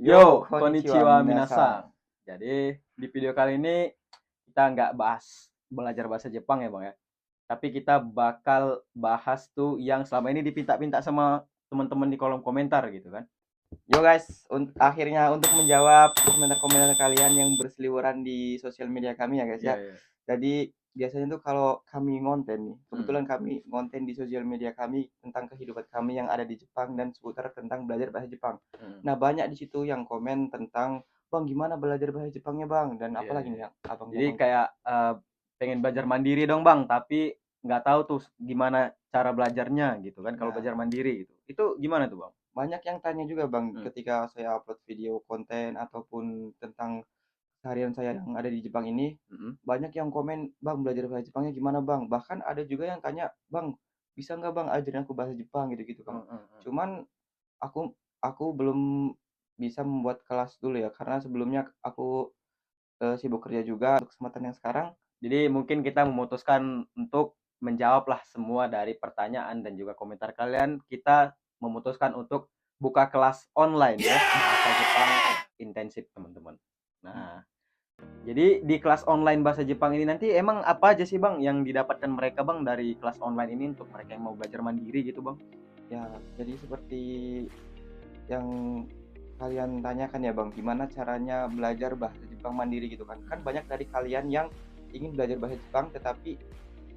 Yo, Konnichiwa konnichiwa minasan. minasang. Jadi di video kali ini kita nggak bahas belajar bahasa Jepang ya bang ya, tapi kita bakal bahas tuh yang selama ini dipinta-pinta sama teman-teman di kolom komentar gitu kan. Yo guys, akhirnya untuk menjawab komentar-komentar kalian yang berseliweran di sosial media kami ya guys Iya ya. iya. Jadi biasanya tuh kalau kami ngonten nih, Hmm. kebetulan kami ngonten di sosial media kami tentang kehidupan kami yang ada di Jepang dan seputar tentang belajar bahasa Jepang. Hmm. Nah banyak di situ yang komen tentang Bang gimana belajar bahasa Jepangnya Bang dan Iya apalagi iya. nih yang abang Jadi ngomong. kayak pengen belajar mandiri dong bang, tapi nggak tahu tuh gimana cara belajarnya gitu kan kalau Nah belajar mandiri gitu. Itu gimana tuh bang? banyak yang tanya juga Bang Hmm. ketika saya upload video konten ataupun tentang harian saya yang ada di Jepang ini, Hmm. banyak yang komen, "Bang, belajar bahasa Jepangnya gimana, Bang?" Bahkan ada juga yang tanya, "Bang, bisa nggak Bang ajarin aku bahasa Jepang?" Gitu-gitu, Bang. Hmm. Hmm. Hmm. Cuman aku belum bisa membuat kelas dulu ya, karena sebelumnya aku, sibuk kerja juga. Untuk kesempatan yang sekarang Jadi mungkin kita memutuskan untuk menjawablah semua dari pertanyaan dan juga komentar kalian. Kita memutuskan untuk buka kelas online ya, bahasa Jepang intensif teman-teman. Nah, jadi di kelas online bahasa Jepang ini nanti emang apa aja sih Bang yang didapatkan mereka Bang dari kelas online ini untuk mereka yang mau belajar mandiri gitu Bang? ya jadi seperti yang kalian tanyakan ya, Bang, gimana caranya belajar bahasa Jepang mandiri gitu kan. Kan banyak dari kalian yang ingin belajar bahasa Jepang tetapi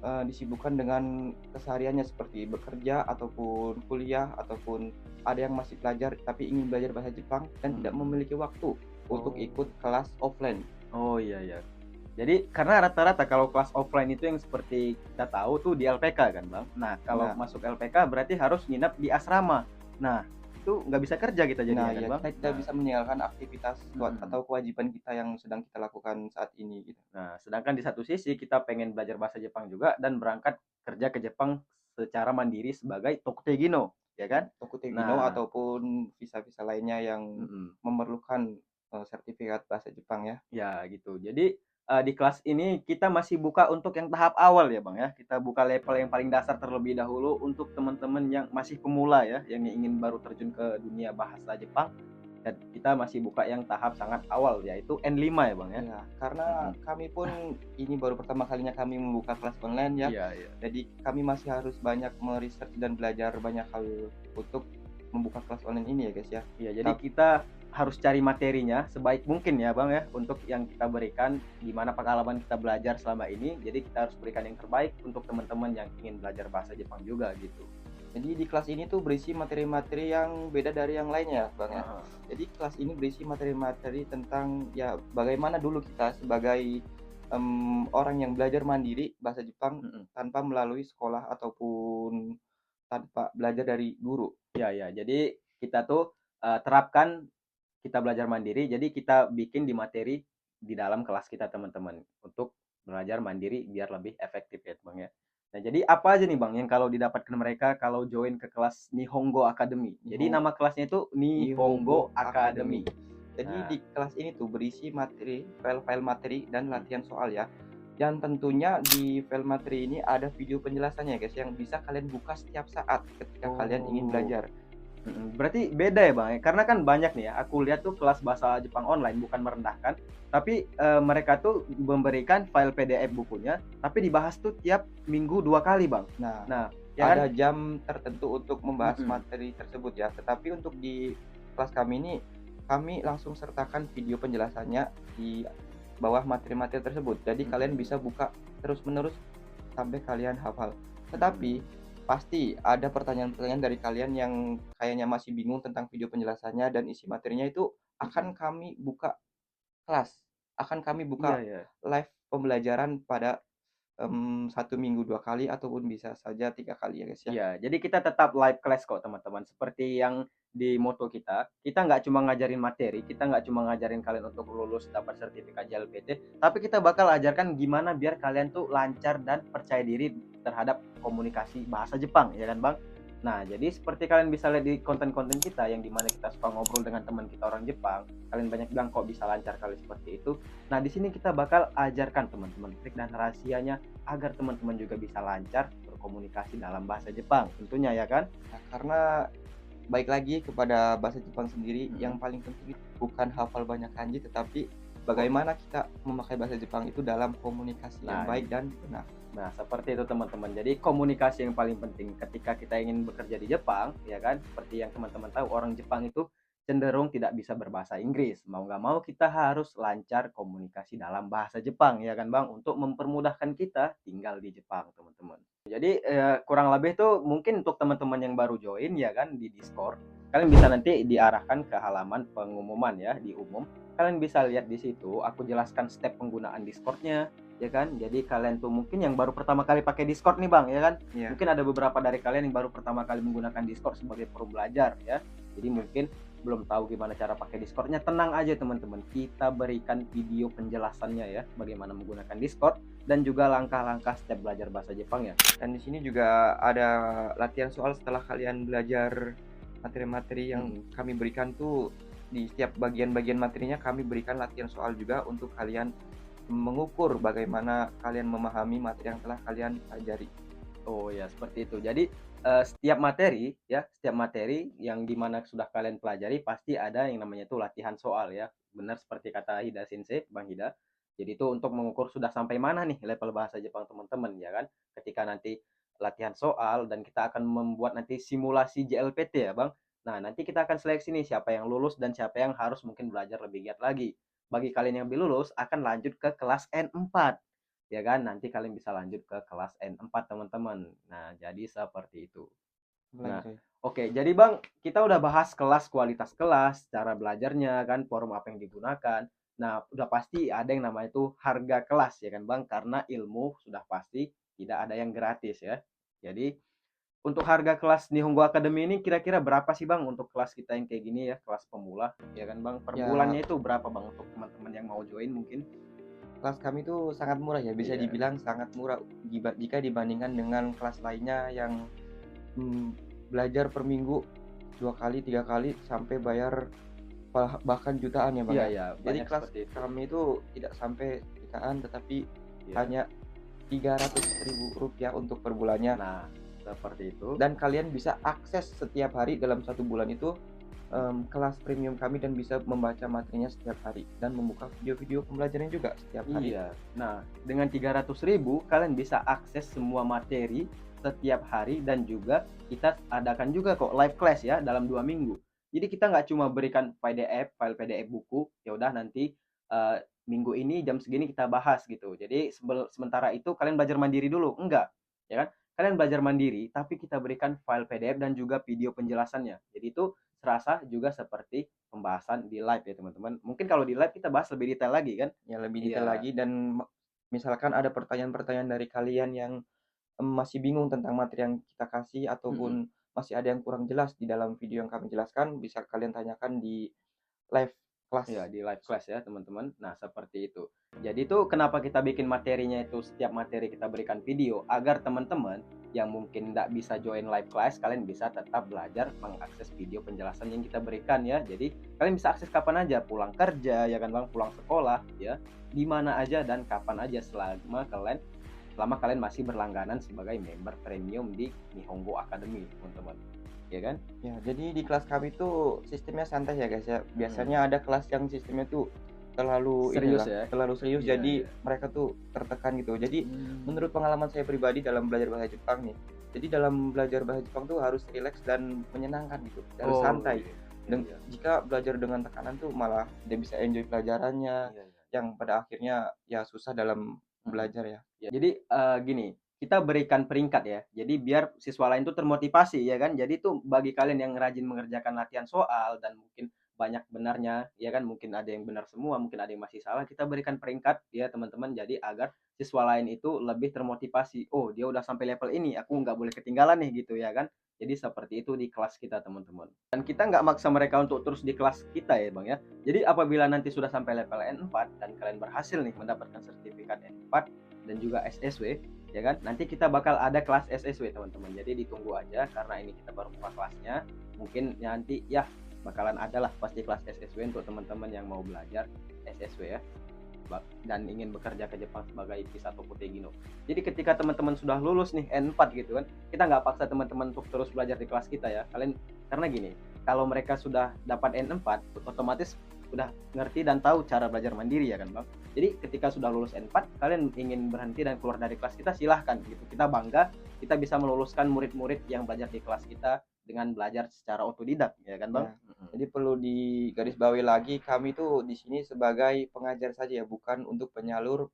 disibukkan dengan kesehariannya seperti bekerja ataupun kuliah ataupun ada yang masih belajar tapi ingin belajar bahasa Jepang dan tidak Hmm. memiliki waktu untuk Oh. ikut kelas offline. Oh iya iya. Jadi karena rata-rata kalau kelas offline itu yang seperti kita tahu tuh di LPK kan Bang. Nah kalau Nah masuk LPK berarti harus nginep di asrama. Nah itu nggak bisa kerja kita nah jadinya kan ya Bang. kita tidak Nah, bisa meninggalkan aktivitas mm-mm. atau kewajiban kita yang sedang kita lakukan saat ini gitu. Nah sedangkan di satu sisi kita pengen belajar bahasa Jepang juga dan berangkat kerja ke Jepang secara mandiri sebagai Tokutegino, ya kan? Tokutegino Nah, ataupun visa-visa lainnya yang mm-mm. memerlukan sertifikat bahasa Jepang ya. Ya gitu. Jadi di kelas ini kita masih buka untuk yang tahap awal ya Bang ya. Kita buka level yang paling dasar terlebih dahulu untuk teman-teman yang masih pemula ya, yang ingin baru terjun ke dunia bahasa Jepang. Dan kita masih buka yang tahap sangat awal yaitu N5 ya Bang ya. Iya, karena Mhm. kami pun ini baru pertama kalinya kami membuka kelas online ya. Iya iya. Jadi kami masih harus banyak meresearch dan belajar banyak hal untuk membuka kelas online ini ya guys ya. Iya, jadi Tap kita harus cari materinya sebaik mungkin ya Bang ya untuk yang kita berikan gimana pengalaman kita belajar selama ini. Jadi kita harus berikan yang terbaik untuk teman-teman yang ingin belajar bahasa Jepang juga gitu. jadi di kelas ini tuh berisi materi-materi yang beda dari yang lainnya, Bang ya. Heeh. Jadi kelas ini berisi materi-materi tentang ya bagaimana dulu kita sebagai orang yang belajar mandiri bahasa Jepang Mhm. tanpa melalui sekolah ataupun tanpa belajar dari guru. Iya iya. Jadi kita tuh terapkan kita belajar mandiri. Jadi kita bikin di materi di dalam kelas kita teman-teman untuk belajar mandiri biar lebih efektif ya Bang ya. Nah, jadi apa aja nih Bang yang kalau didapatkan mereka kalau join ke kelas Nihongo Academy. Jadi Nihon nama kelasnya itu Nihongo Nihongo Academy. Academy. Jadi Nah, di kelas ini tuh berisi materi, file-file materi dan mhm. latihan soal ya. Dan tentunya di file materi ini ada video penjelasannya guys yang bisa kalian buka setiap saat ketika kalian ingin Oh. belajar. Berarti beda ya Bang ya? Karena kan banyak nih ya, aku lihat tuh kelas bahasa Jepang online, bukan merendahkan, tapi mereka tuh memberikan file PDF bukunya, tapi dibahas tuh tiap minggu 2 kali Bang. Nah, Nah, ya kan? ada jam tertentu untuk membahas Mhm. materi tersebut ya. Tetapi untuk di kelas kami ini kami langsung sertakan video penjelasannya di bawah materi-materi tersebut. Jadi kalian Mhm. bisa buka terus-menerus sampai kalian hafal. Tetapi Mhm. pasti ada pertanyaan-pertanyaan dari kalian yang kayaknya masih bingung tentang video penjelasannya dan isi materinya itu akan Mhm. kami buka kelas, akan kami Iya buka ya. live pembelajaran pada 1 minggu 2 kali ataupun bisa saja 3 kali ya, guys, ya. Iya, jadi kita tetap live class kok teman-teman. Seperti yang di moto kita nggak cuma ngajarin materi, kita nggak cuma ngajarin kalian untuk lulus dapat sertifikat JLPT, tapi kita bakal ajarkan gimana biar kalian tuh lancar dan percaya diri terhadap komunikasi bahasa Jepang, ya kan Bang? Nah, jadi seperti kalian bisa lihat di konten-konten kita yang dimana kita suka ngobrol dengan teman kita orang Jepang, kalian banyak bilang kok bisa lancar kali seperti itu. Nah, di sini kita bakal ajarkan teman-teman trik dan rahasianya agar teman-teman juga bisa lancar berkomunikasi dalam bahasa Jepang tentunya ya kan? Nah, karena baik lagi kepada bahasa Jepang sendiri, Mhm. yang paling penting itu bukan hafal banyak kanji, tetapi Oh, bagaimana kita memakai bahasa Jepang itu dalam komunikasi yang nah baik dan benar. nah, seperti itu teman-teman. Jadi komunikasi yang paling penting ketika kita ingin bekerja di Jepang, ya kan? Seperti yang teman-teman tahu, orang Jepang itu cenderung tidak bisa berbahasa Inggris. Mau nggak mau kita harus lancar komunikasi dalam bahasa Jepang, ya kan Bang? Untuk mempermudahkan kita tinggal di Jepang, teman-teman. Jadi kurang lebih tuh mungkin untuk teman-teman yang baru join ya kan di Discord, kalian bisa nanti diarahkan ke halaman pengumuman ya di umum. Kalian bisa lihat di situ, aku jelaskan step penggunaan Discordnya, ya kan? Jadi kalian tuh mungkin yang baru pertama kali pakai Discord nih Bang, ya kan? Iya, Mungkin ada beberapa dari kalian yang baru pertama kali menggunakan Discord sebagai puru belajar ya. Jadi mungkin belum tahu gimana cara pakai Discordnya, tenang aja teman-teman. Kita berikan video penjelasannya ya, bagaimana menggunakan Discord dan juga langkah-langkah step belajar bahasa Jepang ya. dan di sini juga ada latihan soal setelah kalian belajar materi-materi yang Mhm. kami berikan tuh, di setiap bagian-bagian materinya kami berikan latihan soal juga untuk kalian mengukur bagaimana kalian memahami materi yang telah kalian pelajari. Oh ya, seperti itu. Jadi, setiap materi yang dimana sudah kalian pelajari pasti ada yang namanya itu latihan soal ya. Benar seperti kata Hida Sensei, Bang Hida. Jadi itu untuk mengukur sudah sampai mana nih level bahasa Jepang teman-teman ya kan. Ketika nanti latihan soal dan kita akan membuat nanti simulasi JLPT ya, Bang. Nah, nanti kita akan seleksi nih siapa yang lulus dan siapa yang harus mungkin belajar lebih giat lagi. Bagi kalian yang belum lulus akan lanjut ke kelas N4. Ya kan, nanti kalian bisa lanjut ke kelas N4 teman-teman. Nah, jadi seperti itu. Apalagi Nah, coy? oke. Jadi Bang, kita udah bahas kelas, kualitas kelas, cara belajarnya kan, forum apa yang digunakan. Nah, udah pasti ada yang namanya itu harga kelas ya kan Bang, karena ilmu sudah pasti tidak ada yang gratis ya. Jadi, untuk harga kelas Nihongo Academy ini kira-kira berapa sih Bang untuk kelas kita yang kayak gini ya, kelas pemula ya kan Bang? Per Ya, bulannya itu berapa Bang untuk teman-teman yang mau join mungkin? kelas kami tuh sangat murah ya, bisa Iya. dibilang sangat murah jika dibandingkan dengan kelas lainnya yang belajar per minggu 2 kali, 3 kali sampai bayar bahkan jutaan ya, Bang, Iya ya. iya, Jadi banyak kelas seperti itu. kami itu tidak sampai jutaan, tetapi Iya. hanya Rp300.000 untuk per bulannya, Nah, seperti itu. dan kalian bisa akses setiap hari dalam 1 bulan itu, kelas premium kami dan bisa membaca materinya setiap hari dan membuka video-video pembelajaran juga setiap hari. Iya. Nah, dengan 300.000 kalian bisa akses semua materi setiap hari dan juga kita adakan juga kok live class ya dalam 2 minggu. Jadi kita nggak cuma berikan PDF, file PDF buku, ya udah nanti, minggu ini jam segini kita bahas gitu. Jadi sementara itu kalian belajar mandiri dulu, enggak, ya kan? Kalian belajar mandiri, tapi kita berikan file PDF dan juga video penjelasannya. Jadi itu serasa juga seperti pembahasan di live ya teman-teman. Mungkin kalau di live kita bahas lebih detail lagi kan? Ya lebih detail Iya, lagi dan misalkan ada pertanyaan-pertanyaan dari kalian yang, masih bingung tentang materi yang kita kasih mhm. ataupun masih ada yang kurang jelas di dalam video yang kami jelaskan, bisa kalian tanyakan di live kelas. Iya, di live class ya, teman-teman. Nah, seperti itu. Jadi itu kenapa kita bikin materinya itu setiap materi kita berikan video, agar teman-teman yang mungkin nggak bisa join live class, kalian bisa tetap belajar mengakses video penjelasan yang kita berikan ya. Jadi kalian bisa akses kapan aja, pulang kerja ya kan Bang, pulang sekolah ya, di mana aja dan kapan aja selama kalian masih berlangganan sebagai member premium di Nihongo Academy, teman-teman. Ya kan? Ya, jadi di kelas kami tuh sistemnya santai ya, guys, ya. Mhm. Biasanya ada kelas yang sistemnya tuh terlalu Serius inilah, ya? terlalu serius, Iya, jadi iya. mereka tuh tertekan gitu. Jadi Mmm. menurut pengalaman saya pribadi dalam belajar bahasa Jepang nih, jadi dalam belajar bahasa Jepang tuh harus rileks dan menyenangkan gitu, harus Oh, santai. iya. Iya Dan iya. jika belajar dengan tekanan tuh malah tidak bisa enjoy pelajarannya, Iya iya. yang pada akhirnya ya susah dalam Mhm. belajar ya. Ya, jadi, gini, kita berikan peringkat ya, jadi biar siswa lain tuh termotivasi ya kan. Jadi tuh bagi kalian yang rajin mengerjakan latihan soal dan mungkin banyak benarnya, ya kan, mungkin ada yang benar semua, mungkin ada yang masih salah, kita berikan peringkat ya teman-teman, jadi agar siswa lain itu lebih termotivasi, "Oh, dia udah sampai level ini, aku nggak boleh ketinggalan nih," gitu ya kan. Jadi seperti itu di kelas kita teman-teman. Dan kita nggak maksa mereka untuk terus di kelas kita ya Bang ya. Jadi apabila nanti sudah sampai level N4 dan kalian berhasil nih mendapatkan sertifikat N4 dan juga SSW, ya kan? Nanti kita bakal ada kelas SSW teman-teman. Jadi ditunggu aja karena ini kita baru buka kelasnya. Mungkin nanti ya bakalan ada lah pasti kelas SSW untuk teman-teman yang mau belajar SSW ya dan ingin bekerja ke Jepang sebagai P1 Kutegino. Jadi ketika teman-teman sudah lulus nih N4 gitu kan, kita nggak paksa teman-teman untuk terus belajar di kelas kita ya. Kalian Karena gini, kalau mereka sudah dapat N4, otomatis udah ngerti dan tahu cara belajar mandiri ya kan Bang. Jadi ketika sudah lulus N4, kalian ingin berhenti dan keluar dari kelas kita silahkan gitu. Kita bangga, kita bisa meluluskan murid-murid yang belajar di kelas kita dengan belajar secara otodidak ya kan Bang? Ya. Jadi perlu digarisbawahi lagi, kami tuh di sini sebagai pengajar saja ya, bukan untuk penyalur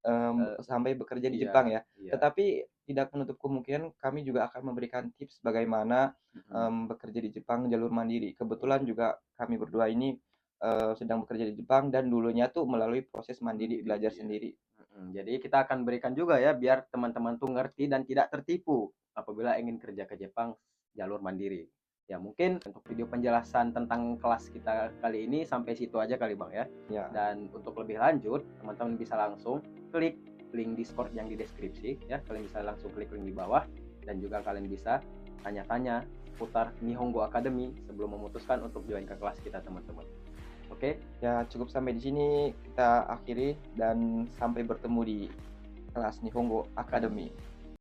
Eee, sampai bekerja di iya Jepang ya. iya, Tetapi tidak menutup kemungkinan kami juga akan memberikan tips bagaimana, mhm, bekerja di Jepang jalur mandiri. Kebetulan iya, juga kami berdua ini, sedang bekerja di Jepang dan dulunya tuh melalui proses mandiri, mandiri, belajar iya. sendiri. Jadi kita akan berikan juga ya biar teman-teman tuh ngerti dan tidak tertipu apabila ingin kerja ke Jepang jalur mandiri. Ya mungkin untuk video penjelasan tentang kelas kita kali ini sampai situ aja kali Bang ya. Ya, Dan untuk lebih lanjut, teman-teman bisa langsung klik link Discord yang di deskripsi ya. Kalian bisa langsung klik link di bawah dan juga kalian bisa tanya-tanya seputar Nihongo Academy sebelum memutuskan untuk join ke kelas kita teman-teman. Oke? ya cukup sampai di sini kita akhiri dan sampai bertemu di kelas Nihongo Academy. Academy.